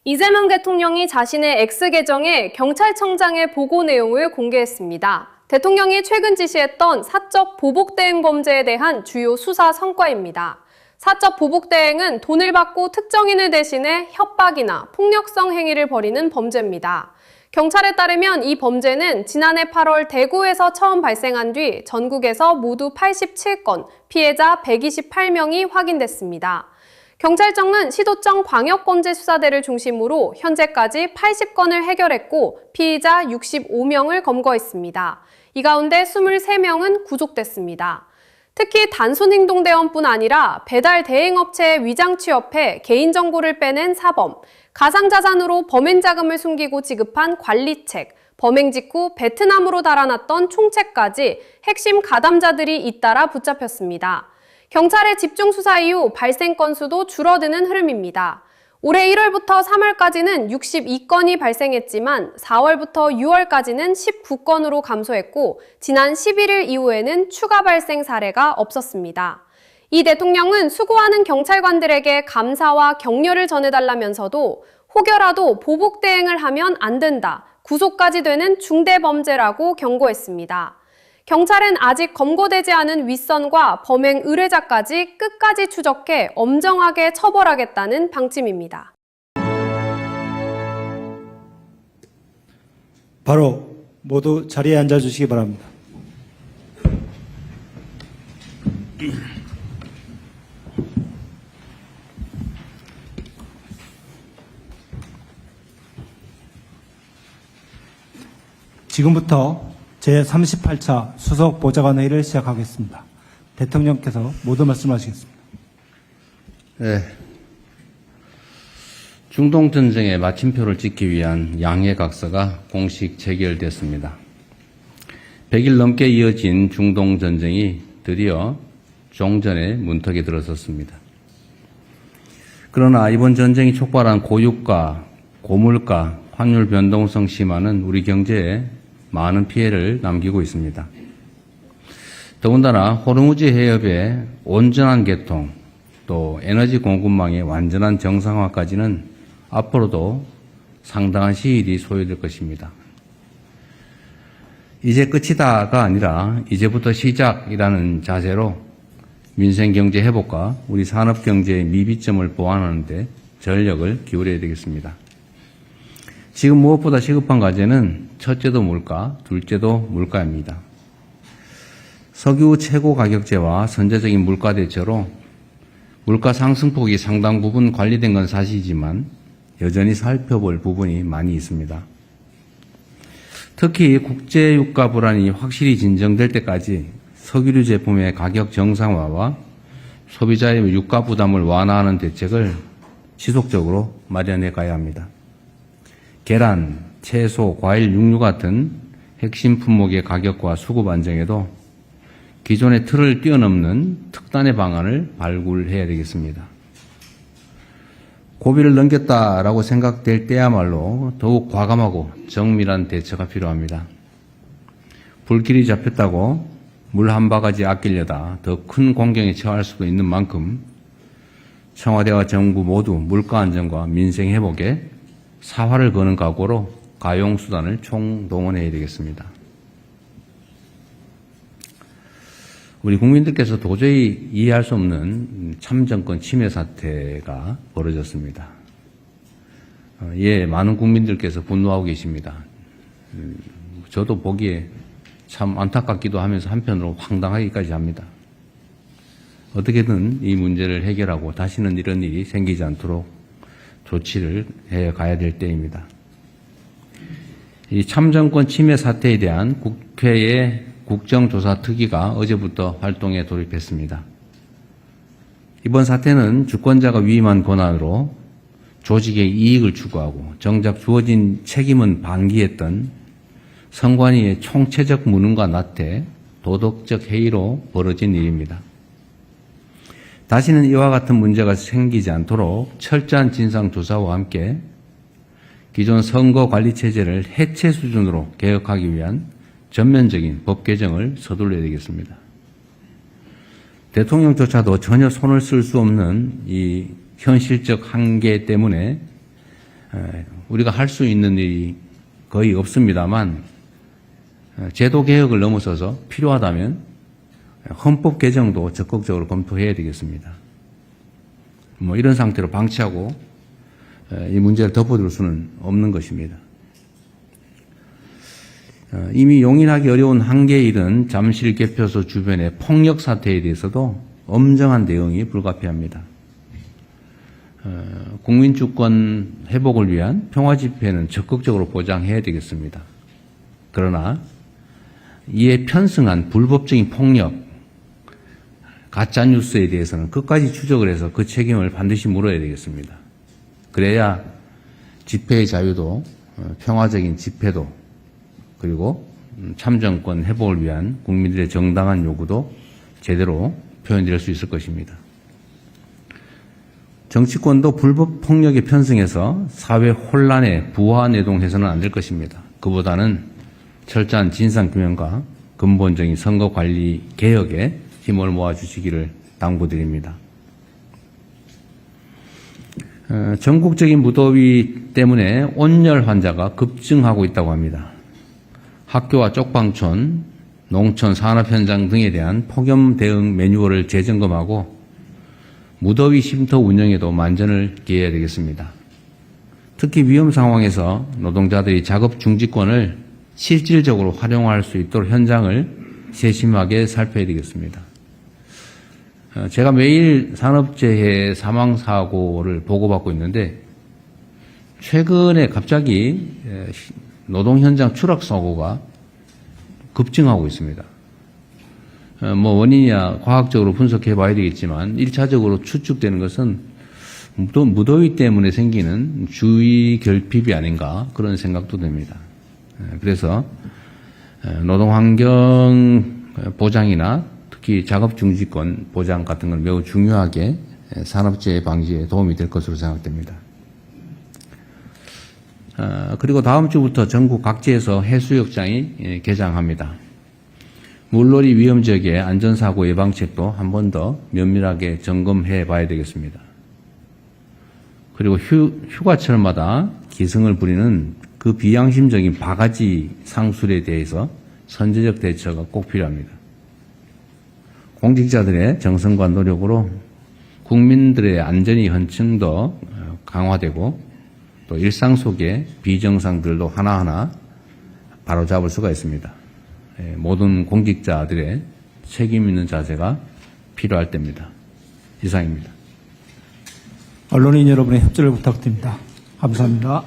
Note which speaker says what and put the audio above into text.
Speaker 1: 이재명 대통령이 자신의 X계정에 경찰청장의 보고 내용을 공개했습니다. 대통령이 최근 지시했던 사적 보복대행 범죄에 대한 주요 수사 성과입니다. 사적 보복대행은 돈을 받고 특정인을 대신해 협박이나 폭력성 행위를 벌이는 범죄입니다. 경찰에 따르면 이 범죄는 지난해 8월 대구에서 처음 발생한 뒤 전국에서 모두 87건, 피해자 128명이 확인됐습니다. 경찰청은 시도청 광역범죄수사대를 중심으로 현재까지 80건을 해결했고 피의자 65명을 검거했습니다. 이 가운데 23명은 구속됐습니다. 특히 단순행동대원뿐 아니라 배달 대행업체에 위장 취업해 개인정보를 빼낸 사범, 가상자산으로 범행자금을 숨기고 지급한 관리책, 범행 직후 베트남으로 달아났던 총책까지 핵심 가담자들이 잇따라 붙잡혔습니다. 경찰의 집중 수사 이후 발생 건수도 줄어드는 흐름입니다. 올해 1월부터 3월까지는 62건이 발생했지만 4월부터 6월까지는 19건으로 감소했고 지난 11일 이후에는 추가 발생 사례가 없었습니다. 이 대통령은 수고하는 경찰관들에게 감사와 격려를 전해달라면서도 혹여라도 보복 대행을 하면 안 된다, 구속까지 되는 중대범죄라고 경고했습니다. 경찰은 아직 검거되지 않은 윗선과 범행 의뢰자까지 끝까지 추적해 엄정하게 처벌하겠다는 방침입니다.
Speaker 2: 바로 모두 자리에 앉아주시기 바랍니다. 지금부터 제38차 수석보좌관 회의를 시작하겠습니다. 대통령께서 모두 말씀하시겠습니다.
Speaker 3: 네. 중동전쟁의 마침표를 찍기 위한 양해각서가 공식 체결됐습니다. 100일 넘게 이어진 중동전쟁이 드디어 종전의 문턱에 들어섰습니다. 그러나 이번 전쟁이 촉발한 고유가, 고물가, 환율 변동성 심화는 우리 경제에 많은 피해를 남기고 있습니다. 더군다나 호르무즈 해협의 온전한 개통, 또 에너지 공급망의 완전한 정상화까지는 앞으로도 상당한 시일이 소요될 것입니다. 이제 끝이다가 아니라 이제부터 시작이라는 자세로 민생경제 회복과 우리 산업경제의 미비점을 보완하는 데 전력을 기울여야 되겠습니다. 지금 무엇보다 시급한 과제는 첫째도 물가, 둘째도 물가입니다. 석유 최고 가격제와 선제적인 물가 대처로 물가 상승폭이 상당 부분 관리된 건 사실이지만 여전히 살펴볼 부분이 많이 있습니다. 특히 국제유가 불안이 확실히 진정될 때까지 석유류 제품의 가격 정상화와 소비자의 유가 부담을 완화하는 대책을 지속적으로 마련해 가야 합니다. 계란, 채소, 과일, 육류 같은 핵심 품목의 가격과 수급 안정에도 기존의 틀을 뛰어넘는 특단의 방안을 발굴해야 되겠습니다. 고비를 넘겼다라고 생각될 때야말로 더욱 과감하고 정밀한 대처가 필요합니다. 불길이 잡혔다고 물 한 바가지 아끼려다 더 큰 공경에 처할 수도 있는 만큼 청와대와 정부 모두 물가 안정과 민생 회복에 사활을 거는 각오로 가용수단을 총동원해야 되겠습니다. 우리 국민들께서 도저히 이해할 수 없는 참정권 침해 사태가 벌어졌습니다. 많은 국민들께서 분노하고 계십니다. 저도 보기에 참 안타깝기도 하면서 한편으로 황당하기까지 합니다. 어떻게든 이 문제를 해결하고 다시는 이런 일이 생기지 않도록 조치를 해 가야 될 때입니다. 이 참정권 침해 사태에 대한 국회의 국정조사특위가 어제부터 활동에 돌입했습니다. 이번 사태는 주권자가 위임한 권한으로 조직의 이익을 추구하고 정작 주어진 책임은 방기했던 선관위의 총체적 무능과 나태, 도덕적 해이로 벌어진 일입니다. 다시는 이와 같은 문제가 생기지 않도록 철저한 진상조사와 함께 기존 선거관리체제를 해체 수준으로 개혁하기 위한 전면적인 법 개정을 서둘러야 되겠습니다. 대통령조차도 전혀 손을 쓸 수 없는 이 현실적 한계 때문에 우리가 할 수 있는 일이 거의 없습니다만 제도 개혁을 넘어서서 필요하다면 헌법 개정도 적극적으로 검토해야 되겠습니다. 뭐 이런 상태로 방치하고 이 문제를 덮어둘 수는 없는 것입니다. 이미 용인하기 어려운 한계에 이른 잠실 개표소 주변의 폭력 사태에 대해서도 엄정한 대응이 불가피합니다. 국민 주권 회복을 위한 평화 집회는 적극적으로 보장해야 되겠습니다. 그러나 이에 편승한 불법적인 폭력, 가짜 뉴스에 대해서는 끝까지 추적을 해서 그 책임을 반드시 물어야 되겠습니다. 그래야 집회의 자유도 평화적인 집회도 그리고 참정권 회복을 위한 국민들의 정당한 요구도 제대로 표현될 수 있을 것입니다. 정치권도 불법 폭력에 편승해서 사회 혼란에 부화내동해서는 안 될 것입니다. 그보다는 철저한 진상규명과 근본적인 선거관리 개혁에 힘을 모아주시기를 당부드립니다. 전국적인 무더위 때문에 온열 환자가 급증하고 있다고 합니다. 학교와 쪽방촌, 농촌, 산업 현장 등에 대한 폭염 대응 매뉴얼을 재점검하고 무더위 쉼터 운영에도 만전을 기해야 되겠습니다. 특히 위험 상황에서 노동자들이 작업 중지권을 실질적으로 활용할 수 있도록 현장을 세심하게 살펴야 되겠습니다. 제가 매일 산업재해 사망사고를 보고받고 있는데 최근에 갑자기 노동 현장 추락 사고가 급증하고 있습니다. 뭐 원인이야 과학적으로 분석해 봐야 되겠지만 1차적으로 추측되는 것은 무더위 때문에 생기는 주위 결핍이 아닌가 그런 생각도 듭니다. 그래서 노동환경 보장이나 특히 작업중지권 보장 같은 건 매우 중요하게 산업재해 방지에 도움이 될 것으로 생각됩니다. 그리고 다음 주부터 전국 각지에서 해수욕장이 개장합니다. 물놀이 위험 지역의 안전사고 예방책도 한 번 더 면밀하게 점검해 봐야 되겠습니다. 그리고 휴가철마다 기승을 부리는 그 비양심적인 바가지 상술에 대해서 선제적 대처가 꼭 필요합니다. 공직자들의 정성과 노력으로 국민들의 안전이 한층 더 강화되고 또 일상 속의 비정상들도 하나하나 바로잡을 수가 있습니다. 모든 공직자들의 책임 있는 자세가 필요할 때입니다. 이상입니다.
Speaker 2: 언론인 여러분의 협조를 부탁드립니다. 감사합니다.